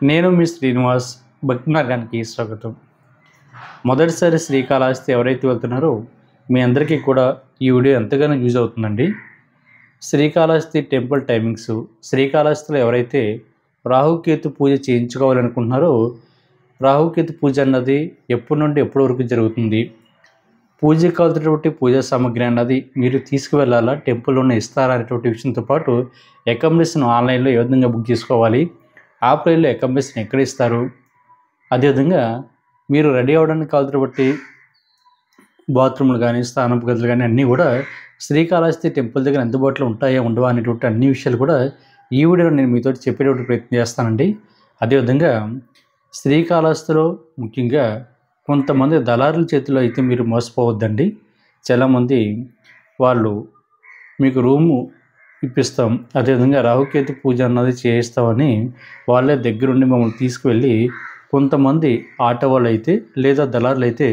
నేను మీ శ్రీనివాస్ భక్తి మార్గానికి స్వాగతం. మొదటిసారి శ్రీకాళహస్తి ఎవరైతే వెళ్తున్నారో మీ అందరికీ కూడా ఈ వీడియో ఎంతగానో యూజ్ అవుతుందండి. శ్రీకాళహస్తి టెంపుల్ టైమింగ్స్, శ్రీకాళహస్తిలో ఎవరైతే రాహుకేతు పూజ చేయించుకోవాలనుకుంటున్నారో రాహుకేతు పూజ అన్నది ఎప్పటి నుండి ఎప్పటి వరకు జరుగుతుంది, పూజకు కావాల్సినటువంటి పూజా సామాగ్రి అన్నది మీరు తీసుకువెళ్ళాలా, టెంపుల్లోనే ఇస్తారా అనేటువంటి విషయంతో పాటు అకామిడేషన్ ఆన్లైన్లో ఏ విధంగా బుక్ చేసుకోవాలి, ఆఫ్లైన్లో అకామిడేషన్ ఎక్కడ ఇస్తారు, అదేవిధంగా మీరు రెడీ అవ్వడానికి కావాల్సినటువంటి బాత్రూమ్లు కానీ స్నానపు గదులు కానీ అన్నీ కూడా శ్రీకాళహస్తి టెంపుల్ దగ్గర అందుబాటులో ఉంటాయా ఉండవా అనేటువంటి అన్ని విషయాలు కూడా ఈ వీడియోలో నేను మీతో చెప్పేటువంటి ప్రయత్నం చేస్తానండి. అదేవిధంగా శ్రీకాళహస్తిలో ముఖ్యంగా కొంతమంది దళారుల చేతిలో అయితే మీరు మోసపోవద్దండి. చాలామంది వాళ్ళు మీకు రూము ఇప్పిస్తాం, అదేవిధంగా రాహుకేతు పూజ అన్నది చేయిస్తామని వాళ్ళే దగ్గరుండి మమ్మల్ని తీసుకువెళ్ళి కొంతమంది ఆటో వాళ్ళు అయితే లేదా దళారులు అయితే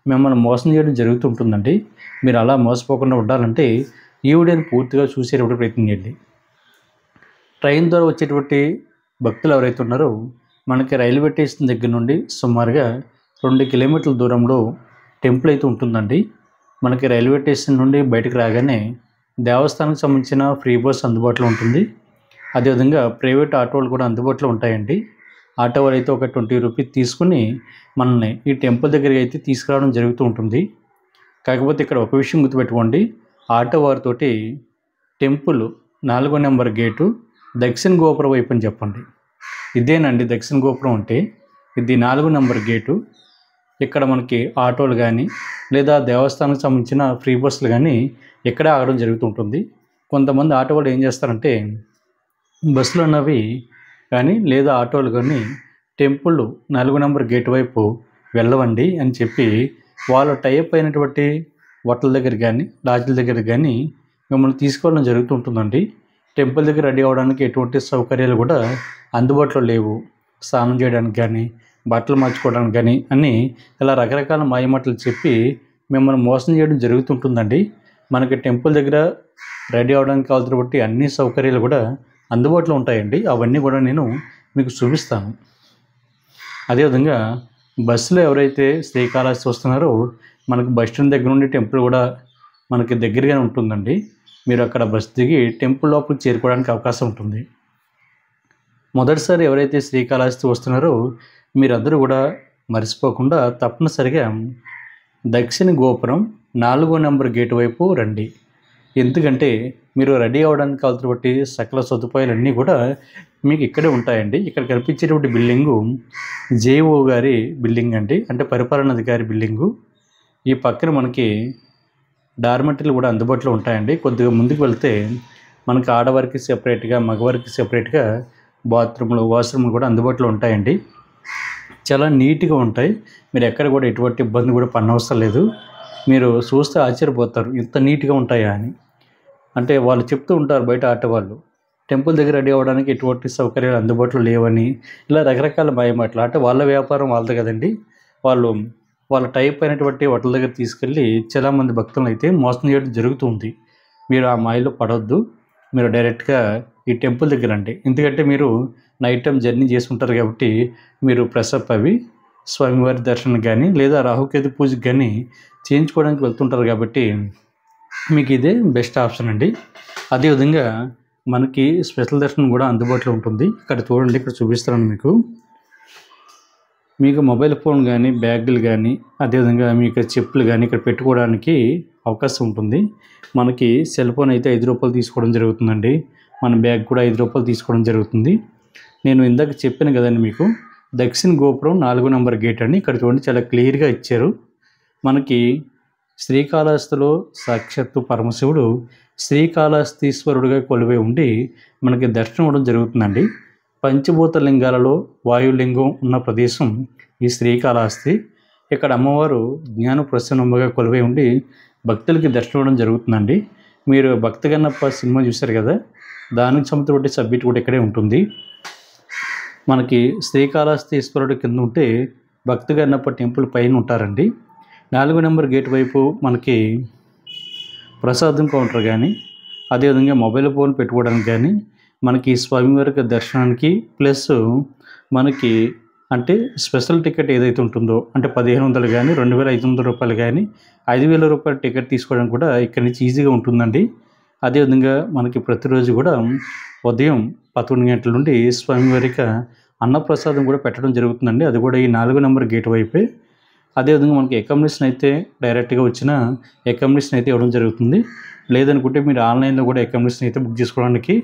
మిమ్మల్ని మోసం చేయడం జరుగుతుంటుందండి. మీరు అలా మోసపోకుండా ఉండాలంటే ఈ వీడియోని పూర్తిగా చూసేటప్పుడు ప్రయత్నం చేయండి. ట్రైన్ ద్వారా వచ్చేటువంటి భక్తులు ఎవరైతే ఉన్నారో మనకి రైల్వే స్టేషన్ దగ్గర నుండి సుమారుగా 2 కిలోమీటర్ల దూరంలో టెంపుల్ అయితే ఉంటుందండి. మనకి రైల్వే స్టేషన్ నుండి బయటకు రాగానే దేవస్థానానికి సంబంధించిన ఫ్రీ బస్ అందుబాటులో ఉంటుంది. అదేవిధంగా ప్రైవేట్ ఆటోలు కూడా అందుబాటులో ఉంటాయండి. ఆటో వాళ్ళు అయితే ఒక 20 రూపీస్ తీసుకుని మనల్ని ఈ టెంపుల్ దగ్గరికి అయితే తీసుకురావడం జరుగుతూ ఉంటుంది. కాకపోతే ఇక్కడ ఒక విషయం గుర్తుపెట్టుకోండి, ఆటో వారితోటి టెంపుల్ 4వ నెంబర్ గేటు దక్షిణ గోపురం వైపు అని చెప్పండి. ఇదేనండి దక్షిణ గోపురం అంటే, ఇది 4వ నెంబర్ గేటు. ఇక్కడ మనకి ఆటోలు కానీ లేదా దేవస్థానానికి సంబంధించిన ఫ్రీ బస్సులు కానీ ఇక్కడే ఆగడం జరుగుతుంటుంది. కొంతమంది ఆటో వాళ్ళు ఏం చేస్తారంటే బస్సులు అన్నవి కానీ లేదా ఆటోలు కానీ టెంపుల్ 4వ నెంబర్ గేట్ వైపు వెళ్ళవండి అని చెప్పి వాళ్ళు టైప్ అయినటువంటి హోటల్ దగ్గర కానీ లాడ్జ్ల దగ్గర కానీ మిమ్మల్ని తీసుకోవడం జరుగుతుంటుందండి. టెంపుల్ దగ్గర రెడీ అవ్వడానికి ఎటువంటి సౌకర్యాలు కూడా అందుబాటులో లేవు. స్నానం చేయడానికి కానీ బట్టలు మార్చుకోవడానికి కానీ అన్నీ ఇలా రకరకాల మాయమాటలు చెప్పి మిమ్మల్ని మోసం చేయడం జరుగుతుంటుందండి. మనకి టెంపుల్ దగ్గర రెడీ అవ్వడానికి కావాల్సినటువంటి అన్ని సౌకర్యాలు కూడా అందుబాటులో ఉంటాయండి. అవన్నీ కూడా నేను మీకు చూపిస్తాను. అదేవిధంగా బస్సులో ఎవరైతే శ్రీకాళహస్తి వస్తున్నారో మనకి బస్ స్టాండ్ దగ్గర నుండి టెంపుల్ కూడా మనకి దగ్గరగానే ఉంటుందండి. మీరు అక్కడ బస్ దిగి టెంపుల్ లోపలికి చేరుకోవడానికి అవకాశం ఉంటుంది. మొదటిసారి ఎవరైతే శ్రీకాళహస్తి వస్తున్నారో మీరందరూ కూడా మర్చిపోకుండా తప్పనిసరిగా దక్షిణ గోపురం 4వ నెంబర్ గేటు వైపు రండి. ఎందుకంటే మీరు రెడీ అవ్వడానికి కావాల్సినటువంటి సకల సదుపాయాలన్నీ కూడా మీకు ఇక్కడే ఉంటాయండి. ఇక్కడ కనిపించేటువంటి బిల్డింగు జేఓ గారి బిల్డింగ్ అండి, అంటే పరిపాలనాధికారి బిల్డింగు. ఈ పక్కన మనకి డార్మెటరీలు కూడా అందుబాటులో ఉంటాయండి. కొద్దిగా ముందుకు వెళ్తే మనకి ఆడవారికి సెపరేట్గా మగవారికి సెపరేట్గా బాత్రూమ్లు వాష్రూమ్లు కూడా అందుబాటులో ఉంటాయండి. చాలా నీట్గా ఉంటాయి. మీరు ఎక్కడ కూడా ఎటువంటి ఇబ్బంది కూడా పడనవసరం లేదు. మీరు చూస్తే ఆశ్చర్యపోతారు ఇంత నీట్గా ఉంటాయా అని. అంటే వాళ్ళు చెప్తూ ఉంటారు బయట ఆటో వాళ్ళు, టెంపుల్ దగ్గర రెడీ అవ్వడానికి ఎటువంటి సౌకర్యాలు అందుబాటులో లేవని, ఇలా రకరకాల మాయమాటలు. అంటే వాళ్ళ వ్యాపారం వాళ్ళది కదండి. వాళ్ళ టైప్ అయినటువంటి హోటల్ దగ్గర తీసుకెళ్ళి చాలామంది భక్తులను అయితే మోసం చేయడం జరుగుతుంది. మీరు ఆ మాయలో పడవద్దు. మీరు డైరెక్ట్గా ఈ టెంపుల్ దగ్గర రండి. ఎందుకంటే మీరు నైట్ టైం జర్నీ చేసుకుంటారు కాబట్టి మీరు ఫ్రెషప్ అవి స్వామివారి దర్శనం కానీ లేదా రాహుకేతు పూజకి కానీ చేయించుకోవడానికి వెళ్తుంటారు కాబట్టి మీకు ఇదే బెస్ట్ ఆప్షన్ అండి. అదేవిధంగా మనకి స్పెషల్ దర్శనం కూడా అందుబాటులో ఉంటుంది. ఇక్కడ చూడండి, ఇక్కడ చూపిస్తాను మీకు మొబైల్ ఫోన్ కానీ బ్యాగులు కానీ అదేవిధంగా మీకు చెప్పులు కానీ ఇక్కడ పెట్టుకోవడానికి అవకాశం ఉంటుంది. మనకి సెల్ ఫోన్ అయితే 5 రూపాయలు తీసుకోవడం జరుగుతుందండి. మన బ్యాగ్ కూడా 5 రూపాయలు తీసుకోవడం జరుగుతుంది. నేను ఇందాక చెప్పాను కదండి మీకు దక్షిణ గోపురం 4వ నెంబర్ గేట్ అని. ఇక్కడ చూడండి చాలా క్లియర్గా ఇచ్చారు. మనకి శ్రీకాళహస్తిలో సాక్షాత్తు పరమశివుడు శ్రీకాళహస్తీశ్వరుడిగా కొలువై ఉండి మనకి దర్శనం ఇవ్వడం జరుగుతుందండి. పంచభూత లింగాలలో వాయులింగం ఉన్న ప్రదేశం ఈ శ్రీకాళహస్తి. ఇక్కడ అమ్మవారు జ్ఞాన ప్రసన్నముగా కొలువై ఉండి భక్తులకి దర్శనం ఇవ్వడం జరుగుతుందండి. మీరు భక్త కన్నప్ప సినిమా చూశారు కదా, దానికి సంబంధించిన సబ్జెక్ట్ కూడా ఇక్కడే ఉంటుంది. మనకి శ్రీకాళహస్తీశ్వరుడు కింద ఉంటే భక్త కన్నప్ప టెంపుల్ పైన ఉంటారండి. 4వ నెంబర్ గేట్ వైపు మనకి ప్రసాదం కౌంటర్ కానీ అదేవిధంగా మొబైల్ ఫోన్ పెట్టుకోవడానికి కానీ మనకి స్వామివారికి దర్శనానికి ప్లస్ మనకి అంటే స్పెషల్ టికెట్ ఏదైతే ఉంటుందో అంటే 1500 కానీ 2500 రూపాయలు కానీ 5000 రూపాయల టికెట్ తీసుకోవడం కూడా ఇక్కడి నుంచి ఈజీగా ఉంటుందండి. అదేవిధంగా మనకి ప్రతిరోజు కూడా ఉదయం 11 గంటల నుండి స్వామివారికి అన్నప్రసాదం కూడా పెట్టడం జరుగుతుందండి. అది కూడా ఈ 4 నెంబర్ గేట్ వైపే. అదేవిధంగా మనకి అకామిడేషన్ అయితే డైరెక్ట్గా వచ్చిన అకామిడేషన్ అయితే ఇవ్వడం జరుగుతుంది. లేదనుకుంటే మీరు ఆన్లైన్లో కూడా అకామిడేషన్ అయితే బుక్ చేసుకోవడానికి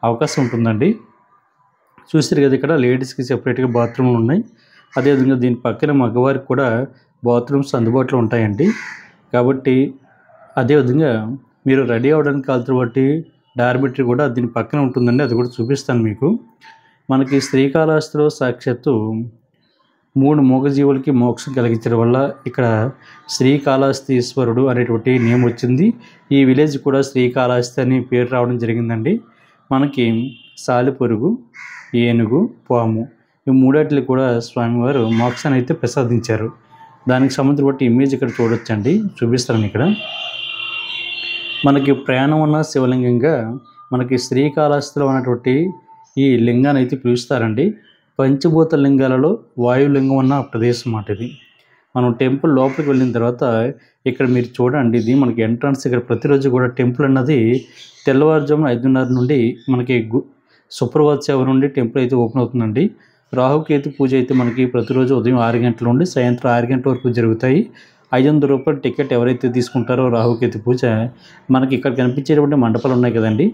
అవకాశం ఉంటుందండి. చూసారు కదా, ఇక్కడ లేడీస్కి సెపరేట్గా బాత్రూమ్లు ఉన్నాయి. అదేవిధంగా దీని పక్కన మగవారికి కూడా బాత్రూమ్స్ అందుబాటులో ఉంటాయండి. కాబట్టి అదేవిధంగా మీరు రెడీ అవ్వడానికి కావాల్సిన బట్టి డార్మిటరీ కూడా దీని పక్కన ఉంటుందండి. అది కూడా చూపిస్తాను మీకు. మనకి శ్రీకాళహస్తిలో సాక్షాత్తు 3 మూగజీవులకి మోక్షం కలిగించడం వల్ల ఇక్కడ శ్రీకాళహస్తీశ్వరుడు అనేటువంటి నేమ్ వచ్చింది. ఈ విలేజ్ కూడా శ్రీకాళహస్తి అని పేరు రావడం జరిగిందండి. మనకి సాలిపురుగు, ఏనుగు, పాము ఈ మూడాటికి కూడా స్వామివారు మోక్షాన్ని అయితే ప్రసాదించారు. దానికి సంబంధించిన బట్టి ఇమేజ్ ఇక్కడ చూడొచ్చండి, చూపిస్తాను ఇక్కడ. మనకి ప్రయాణం ఉన్న శివలింగంగా మనకి శ్రీకాళహస్తిలో ఉన్నటువంటి ఈ లింగాన్ని అయితే పిలుస్తారండి. పంచభూత లింగాలలో వాయులింగం ఉన్న ప్రదేశం మాట ఇది. మనం టెంపుల్ లోపలికి వెళ్ళిన తర్వాత ఇక్కడ మీరు చూడండి, ఇది మనకి ఎంట్రన్స్. ఇక్కడ ప్రతిరోజు కూడా టెంపుల్ అన్నది తెల్లవారుజామున 5:30 నుండి మనకి సుప్రభాత సేవ నుండి టెంపుల్ అయితే ఓపెన్ అవుతుందండి. రాహుకేతు పూజ అయితే మనకి ప్రతిరోజు ఉదయం 6 గంటల నుండి సాయంత్రం 6 గంటల వరకు జరుగుతాయి. 500 రూపాయల టికెట్ ఎవరైతే తీసుకుంటారో రాహుకేతు పూజ, మనకి ఇక్కడ కనిపించేటువంటి మండపాలు ఉన్నాయి కదండి,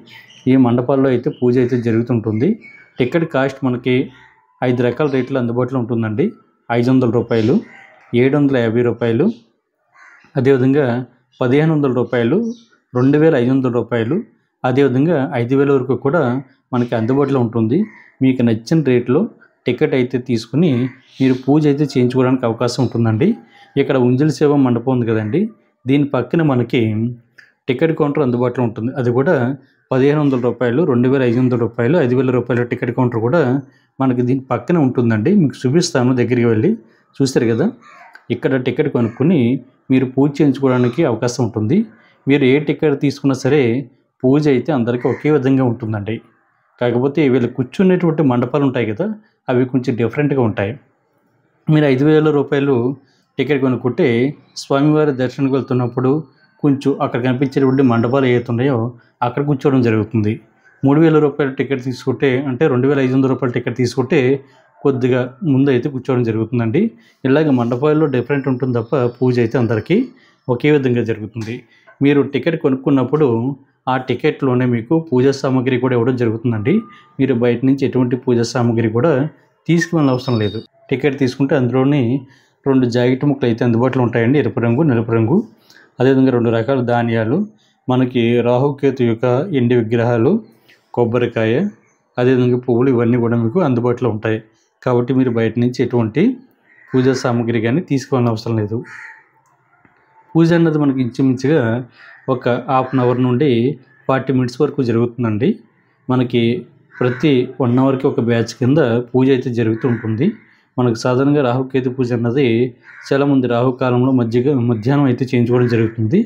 ఈ మండపాల్లో అయితే పూజ అయితే జరుగుతుంటుంది. టికెట్ కాస్ట్ మనకి 5 రకాల రేట్లు అందుబాటులో ఉంటుందండి. 500 రూపాయలు, 750 రూపాయలు, అదేవిధంగా 1500 రూపాయలు, 2500 రూపాయలు, అదేవిధంగా 5000 వరకు కూడా మనకి అందుబాటులో ఉంటుంది. మీకు నచ్చిన రేట్లో టికెట్ అయితే తీసుకుని మీరు పూజ అయితే చేయించుకోవడానికి అవకాశం ఉంటుందండి. ఇక్కడ ఉంజల్ సేవ మండపం ఉంది కదండి, దీని పక్కన మనకి టికెట్ కౌంటర్ అందుబాటులో ఉంటుంది. అది కూడా 1500 రూపాయలు, 2500 రూపాయలు, 5000 రూపాయల టికెట్ కౌంటర్ కూడా మనకి దీని పక్కన ఉంటుందండి. మీకు చూపిస్తాను, దగ్గరికి వెళ్ళి. చూస్తారు కదా, ఇక్కడ టికెట్ కొనుక్కొని మీరు పూజ చేయించుకోవడానికి అవకాశం ఉంటుంది. మీరు ఏ టికెట్ తీసుకున్నా సరే పూజ అయితే అందరికీ ఒకే విధంగా ఉంటుందండి. కాకపోతే వీళ్ళు కూర్చునేటువంటి మండపాలు ఉంటాయి కదా, అవి కొంచెం డిఫరెంట్గా ఉంటాయి. మీరు 5000 రూపాయలు టికెట్ కొనుక్కుంటే స్వామివారి దర్శనానికి వెళ్తున్నప్పుడు కొంచెం అక్కడ కనిపించేటువంటి మండపాలు ఏవైతే ఉన్నాయో అక్కడ కూర్చోవడం జరుగుతుంది. 3000 రూపాయల టికెట్ తీసుకుంటే, అంటే 2500 రూపాయల టికెట్ తీసుకుంటే కొద్దిగా ముందు అయితే కూర్చోవడం జరుగుతుందండి. ఇలాగ మండపాల్లో డిఫరెంట్ ఉంటుంది తప్ప పూజ అయితే అందరికీ ఒకే విధంగా జరుగుతుంది. మీరు టికెట్ కొనుక్కున్నప్పుడు ఆ టికెట్లోనే మీకు పూజా సామాగ్రి కూడా ఇవ్వడం జరుగుతుందండి. మీరు బయట నుంచి ఎటువంటి పూజా సామాగ్రి కూడా తీసుకునే అవసరం లేదు. టికెట్ తీసుకుంటే అందులోని 2 జాకెట్ ముక్కలు అయితే అందుబాటులో ఉంటాయండి, ఎరుపు రంగు, నలుపు రంగు. అదేవిధంగా 2 రకాల ధాన్యాలు, మనకి రాహుకేతు యొక్క ఎండి విగ్రహాలు, కొబ్బరికాయ, అదేవిధంగా పువ్వులు, ఇవన్నీ కూడా మీకు అందుబాటులో ఉంటాయి. కాబట్టి మీరు బయట నుంచి ఎటువంటి పూజా సామాగ్రి కానీ తీసుకోవాల్సిన అవసరం లేదు. పూజ అన్నది మనకి ఇంచుమించుగా ఒక హాఫ్ అన్ అవర్ నుండి 40 మినిట్స్ వరకు జరుగుతుందండి. మనకి ప్రతి 1 అవర్కి ఒక బ్యాచ్ కింద పూజ అయితే జరుగుతూ ఉంటుంది. మనకు సాధారణంగా రాహుకేతు పూజ అన్నది చాలామంది రాహుకాలంలో మధ్యాహ్నం అయితే చేయించుకోవడం జరుగుతుంది.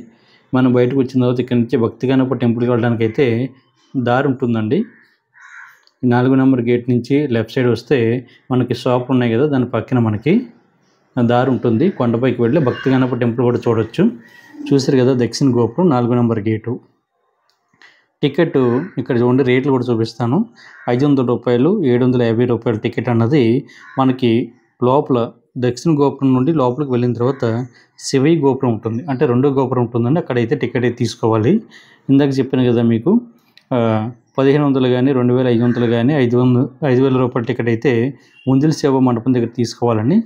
మనం బయటకు వచ్చిన తర్వాత ఇక్కడ నుంచి భక్తిగానప్ప టెంపుల్కి వెళ్ళడానికి అయితే దారి ఉంటుందండి. 4 నెంబర్ గేట్ నుంచి లెఫ్ట్ సైడ్ వస్తే మనకి షాప్ ఉన్నాయి కదా, దాని పక్కన మనకి దారి ఉంటుంది. కొండపైకి వెళ్ళి భక్తిగానప్ప టెంపుల్ కూడా చూడొచ్చు. చూసారు కదా, దక్షిణ గోపురం, 4 నెంబర్ గేటు. టికెట్ ఇక్కడ చూడండి, రేట్లు కూడా చూపిస్తాను. 500 రూపాయలు, 750 రూపాయల టికెట్ అన్నది మనకి లోపల దక్షిణ గోపురం నుండి లోపలికి వెళ్ళిన తర్వాత శివయ్య గోపురం ఉంటుంది, అంటే 2వ గోపురం ఉంటుందండి. అక్కడైతే టికెట్ అయితే తీసుకోవాలి. ఇందాక చెప్పాను కదా మీకు, 1500 కానీ 2500 కానీ 5000 రూపాయల టికెట్ అయితే ఉంజల్ సేవ మండపం దగ్గర తీసుకోవాలండి.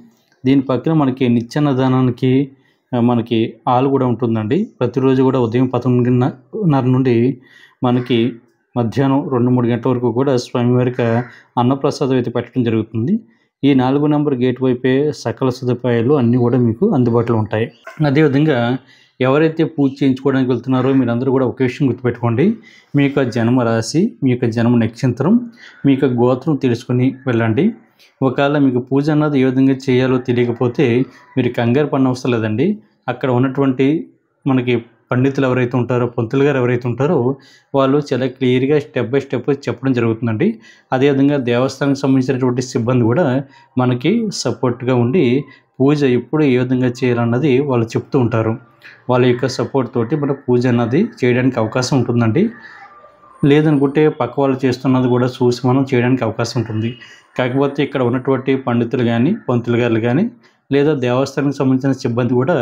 దీని పక్కన మనకి నిత్యాన్నదానానికి మనకి హాల్ కూడా ఉంటుందండి. ప్రతిరోజు కూడా ఉదయం 11:30 నుండి మనకి మధ్యాహ్నం 2-3 గంటల వరకు కూడా స్వామివారికి అన్నప్రసాదం అయితే పెట్టడం జరుగుతుంది. ఈ 4 నెంబర్ గేట్ వైపే సకల సదుపాయాలు అన్నీ కూడా మీకు అందుబాటులో ఉంటాయి. అదేవిధంగా ఎవరైతే పూజ చేయించుకోవడానికి వెళ్తున్నారో మీరందరూ కూడా ఒక విషయం గుర్తుపెట్టుకోండి. మీ యొక్క జన్మ రాశి, మీ యొక్క జన్మ నక్షత్రం, మీ యొక్క గోత్రం తెలుసుకొని వెళ్ళండి. ఒకవేళ మీకు పూజ అన్నది ఏ విధంగా చేయాలో తెలియకపోతే మీరు కంగారు పడిన అవసరం లేదండి. అక్కడ ఉన్నటువంటి మనకి పండితులు ఎవరైతే ఉంటారో, పంతులు గారు ఎవరైతే ఉంటారో వాళ్ళు చాలా క్లియర్గా స్టెప్ బై స్టెప్ చెప్పడం జరుగుతుందండి. అదేవిధంగా దేవస్థానానికి సంబంధించినటువంటి సిబ్బంది కూడా మనకి సపోర్ట్గా ఉండి పూజ ఎప్పుడు ఏ విధంగా చేయాలన్నది వాళ్ళు చెప్తూ ఉంటారు. వాళ్ళ యొక్క సపోర్ట్ తోటి మన పూజ అన్నది చేయడానికి అవకాశం ఉంటుందండి. లేదనుకుంటే పక్క వాళ్ళు చేస్తున్నది కూడా చూసి మనం చేయడానికి అవకాశం ఉంటుంది. కాకపోతే ఇక్కడ ఉన్నటువంటి పండితులు కానీ, పంతులు గారులు కానీ, లేదా దేవస్థానానికి సంబంధించిన సిబ్బంది కూడా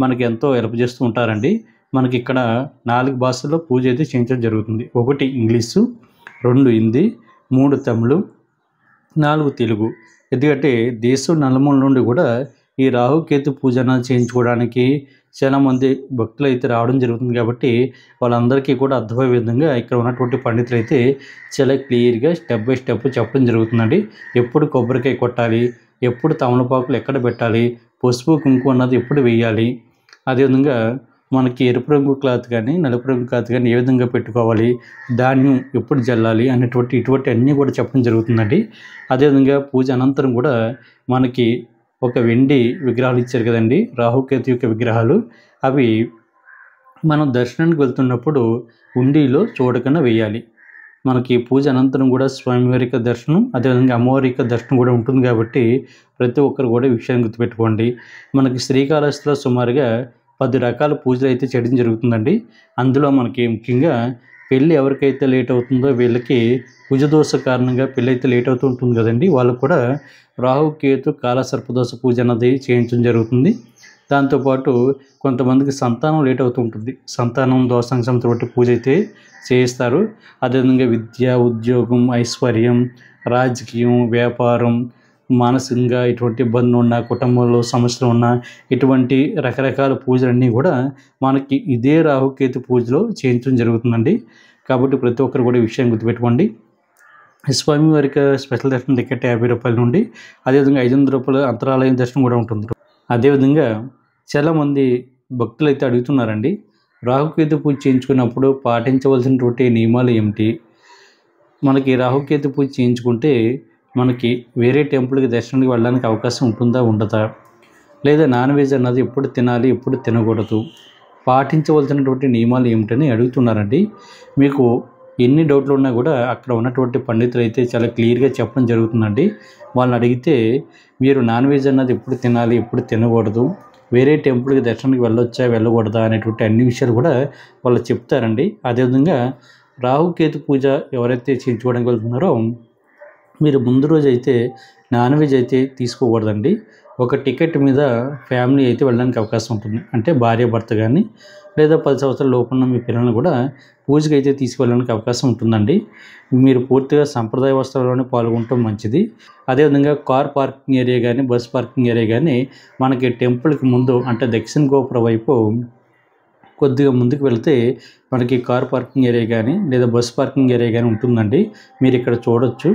మనకి ఎంతో హెల్ప్ చేస్తూ ఉంటారండి. మనకి ఇక్కడ 4 భాషల్లో పూజ అయితే చేయించడం జరుగుతుంది. 1 ఇంగ్లీషు, 2 హిందీ, 3 తమిళ్, 4 తెలుగు. ఎందుకంటే దేశం నలుమూల నుండి కూడా ఈ రాహుకేతు పూజ అన్నది చేయించుకోవడానికి చాలామంది భక్తులు అయితే రావడం జరుగుతుంది. కాబట్టి వాళ్ళందరికీ కూడా అర్థమయ్యే విధంగా ఇక్కడ ఉన్నటువంటి పండితులు అయితే చాలా క్లియర్గా స్టెప్ బై స్టెప్ చెప్పడం జరుగుతుందండి. ఎప్పుడు కొబ్బరికాయ కొట్టాలి, ఎప్పుడు తమలపాకులు ఎక్కడ పెట్టాలి, పసుపు కుంకుమ అన్నది ఎప్పుడు వేయాలి, అదేవిధంగా మనకి ఎరుపు రంగు క్లాత్ కానీ, నలుపు రంగు క్లాత్ కానీ ఏ విధంగా పెట్టుకోవాలి, ధాన్యం ఎప్పుడు జల్లాలి ఇటువంటి అన్నీ కూడా చెప్పడం జరుగుతుందండి. అదేవిధంగా పూజ అనంతరం కూడా మనకి ఒక వెండి విగ్రహాలు ఇచ్చారు కదండి, రాహుకేతు యొక్క విగ్రహాలు. అవి మనం దర్శనానికి వెళ్తున్నప్పుడు హుండీలో చూడకుండా వేయాలి. మనకి పూజ అనంతరం కూడా స్వామివారి యొక్క దర్శనం, అదేవిధంగా అమ్మవారి యొక్క దర్శనం కూడా ఉంటుంది. కాబట్టి ప్రతి ఒక్కరు కూడా ఈ విషయాన్ని గుర్తుపెట్టుకోండి. మనకి శ్రీకాళహస్తిలో సుమారుగా 10 రకాల పూజలు అయితే చేయడం జరుగుతుందండి. అందులో మనకి ముఖ్యంగా పెళ్ళి ఎవరికైతే లేట్ అవుతుందో వీళ్ళకి కుజదోష కారణంగా పెళ్ళి అయితే లేట్ అవుతూ ఉంటుంది కదండి, వాళ్ళకు కూడా రాహుకేతు కాలసర్పదోష పూజ అన్నది చేయించడం జరుగుతుంది. దాంతోపాటు కొంతమందికి సంతానం లేట్ అవుతూ ఉంటుంది, సంతానం దోషానికి సంబంధించిన పూజ అయితే చేయిస్తారు. అదేవిధంగా విద్య, ఉద్యోగం, ఐశ్వర్యం, రాజకీయం, వ్యాపారం, మానసికంగా ఎటువంటి ఇబ్బందులు ఉన్నా, కుటుంబంలో సమస్యలు ఉన్నా, ఇటువంటి రకరకాల పూజలన్నీ కూడా మనకి ఇదే రాహుకేతు పూజలో చేయించడం జరుగుతుందండి. కాబట్టి ప్రతి ఒక్కరు కూడా ఈ విషయాన్ని గుర్తుపెట్టుకోండి. స్వామివారికి స్పెషల్ దర్శనం టికెట్ ₹50 నుండి, అదేవిధంగా ₹500 అంతరాలయం దర్శనం కూడా ఉంటుంది. అదేవిధంగా చాలామంది భక్తులు అయితే అడుగుతున్నారండి, రాహుకేతు పూజ చేయించుకున్నప్పుడు పాటించవలసినటువంటి నియమాలు ఏమిటి, మనకి రాహుకేతు పూజ చేయించుకుంటే మనకి వేరే టెంపుల్కి దర్శనానికి వెళ్ళడానికి అవకాశం ఉంటుందా, ఉండదా, లేదా నాన్ వెజ్ అన్నది ఎప్పుడు తినాలి, ఎప్పుడు తినకూడదు, పాటించవలసినటువంటి నియమాలు ఏమిటని అడుగుతున్నారండి. మీకు ఎన్ని డౌట్లు ఉన్నా కూడా అక్కడ ఉన్నటువంటి పండితులు అయితే చాలా క్లియర్గా చెప్పడం జరుగుతుందండి. వాళ్ళని అడిగితే మీరు నాన్ వెజ్ అన్నది ఎప్పుడు తినాలి, ఎప్పుడు తినకూడదు, వేరే టెంపుల్కి దర్శనానికి వెళ్ళొచ్చా, వెళ్ళకూడదా అనేటువంటి అన్ని విషయాలు కూడా వాళ్ళు చెప్తారండి. అదేవిధంగా రాహుకేతు పూజ ఎవరైతే చేయించుకోవడానికి వెళ్తున్నారో మీరు ముందు రోజు అయితే నాన్ వెజ్ అయితే తీసుకోకూడదండి. ఒక టికెట్ మీద ఫ్యామిలీ అయితే వెళ్ళడానికి అవకాశం ఉంటుంది. అంటే భార్య భర్త కానీ, లేదా 10 సంవత్సరాల లోపున్న మీ పిల్లల్ని కూడా పూజకి అయితే తీసుకువెళ్ళడానికి అవకాశం ఉంటుందండి. మీరు పూర్తిగా సంప్రదాయ వస్త్రాల్లోనే పాల్గొనడం మంచిది. అదేవిధంగా కార్ పార్కింగ్ ఏరియా కానీ, బస్ పార్కింగ్ ఏరియా కానీ మనకి టెంపుల్కి ముందు అంటే దక్షిణ గోపురం వైపు కొద్దిగా ముందుకు వెళ్తే మనకి కార్ పార్కింగ్ ఏరియా కానీ, లేదా బస్ పార్కింగ్ ఏరియా కానీ ఉంటుందండి. మీరు ఇక్కడ చూడొచ్చు.